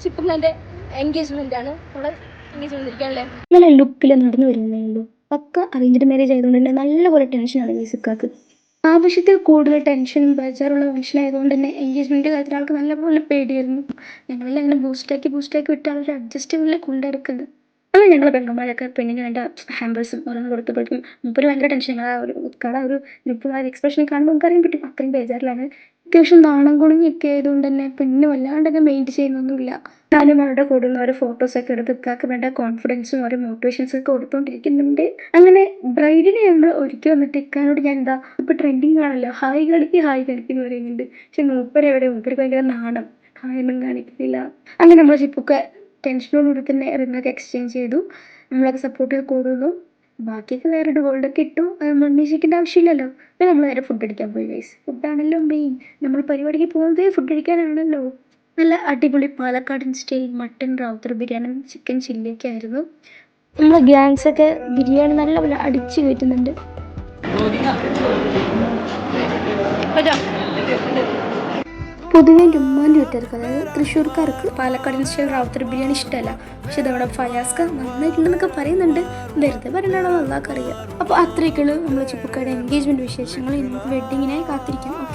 ചിപ്പുന്നാൻ്റെ engagement ആണ്. നമ്മള് engagement ഇരിക്കാനല്ലേ നല്ല ലുക്കിൽ നടന്നു വരുന്നേ ഉള്ളൂ. പക്ക അറേഞ്ച്ഡ് മാരേജ് ആയതുകൊണ്ട് തന്നെ നല്ലപോലെ ടെൻഷനാണ് മ്യൂസിക്കാക്ക്. ആവശ്യത്തിൽ കൂടുതൽ ടെൻഷനും ബേജാറുള്ള മനുഷ്യനായതുകൊണ്ട് തന്നെ എൻഗേജ്മെന്റ് കാര്യത്തിൽ ആൾക്ക് നല്ലപോലെ പേടിയായിരുന്നു. ഞങ്ങളെല്ലാം ഇങ്ങനെ ബൂസ്റ്റാക്കി വിട്ട ആളൊരു അഡ്ജസ്റ്റബിളിൽ കൊണ്ടെടുക്കുന്നത്. അങ്ങനെ ഞങ്ങൾ പെൺകുമാരൊക്കെ പെണ്ണിന് വേണ്ട ഹാമ്പേഴ്സും ഓരോന്ന് കൊടുത്തപ്പോഴേക്കും മുപ്പൊരു ഭയങ്കര ടെൻഷൻ. ആ ഒരു കട ഒരു നിൽക്കുന്ന ആ ഒരു എക്സ്പ്രഷൻ കാണുമ്പോൾ നമുക്കറിയാൻ പറ്റും അത്രയും ബേജാറിലാണ്. അത്യാവശ്യം നാണം കുണുങ്ങിയൊക്കെ ആയതുകൊണ്ട് തന്നെ പെണ്ണ് വല്ലാണ്ടൊക്കെ മെയിൻറ്റ് ചെയ്യുന്നൊന്നുമില്ല. ഞാനും അവരുടെ കൂടെ നിന്ന് ഓരോ ഫോട്ടോസൊക്കെ എടുത്ത് ഇക്കാക്ക് വേണ്ട കോൺഫിഡൻസും ഓരോ മോട്ടിവേഷൻസും ഒക്കെ കൊടുത്തോണ്ടിരിക്കുന്നുണ്ട്. അങ്ങനെ ബ്രൈഡിനെ ഞങ്ങൾ ഒരുക്കി വന്നിട്ട് ഇക്കാനോട് ഞാൻ എന്താ ഇപ്പൊ ട്രെൻഡിങ് ആണല്ലോ ഹായ് കളിക്കുന്നു പറയുന്നുണ്ട്. പക്ഷെ മൂപ്പർക്ക് ഭയങ്കര നാണം, ഹായൊന്നും കാണിക്കുന്നില്ല. അങ്ങനെ നമ്മൾ ചിപ്പൊക്കെ ടെൻഷനോടുകൂടി തന്നെ റിങ്ങൊക്കെ എക്സ്ചേഞ്ച് ചെയ്തു. നമ്മളൊക്കെ സപ്പോർട്ട് കൂടുന്നു. ബാക്കിയൊക്കെ വേറെ ഗോൾഡൊക്കെ ഇട്ടു. നമ്മൾ അന്വേഷിക്കേണ്ട ആവശ്യമില്ലല്ലോ. പിന്നെ നമ്മൾ നേരെ ഫുഡ് അടിക്കാൻ പോയി ഗൈസ്. ഫുഡാണല്ലോ മെയിൻ. നമ്മൾ പരിപാടിക്ക് പോകുന്നത് ഫുഡ് അടിക്കാനാണല്ലോ. നല്ല അടിപൊളി പാലക്കാടൻ style mutton Ravuthar biryani chicken ചില്ലിയൊക്കെ ആയിരുന്നു. നമ്മളെ ഗ്യാങ്സൊക്കെ ബിരിയാണി നല്ലപോലെ അടിച്ച് കയറ്റുന്നുണ്ട്. പൊതുവെ എൻ്റെ ഉമ്മാൻ്റെ വീട്ടുകാർക്ക്, അതായത് തൃശ്ശൂർക്കാർക്ക് പാലക്കാടൻ സ്റ്റൈൽ റാവുത്തർ ബിരിയാണി ഇഷ്ടമല്ല. പക്ഷെ ഇതവിടെ ഫയാസ്ക നന്നായിട്ടുണ്ടെന്നൊക്കെ പറയുന്നുണ്ട്. വെറുതെ പറയണോ അല്ലാക്കറിയാം. അപ്പോൾ അത്രയൊക്കെയുള്ളൂ നമ്മൾ ചിപ്പുക്കയുടെ എൻഗേജ്മെൻറ്റ് വിശേഷങ്ങൾ. ഇനി വെഡ്ഡിങ്ങിനായി കാത്തിരിക്കാം. ഓക്കെ.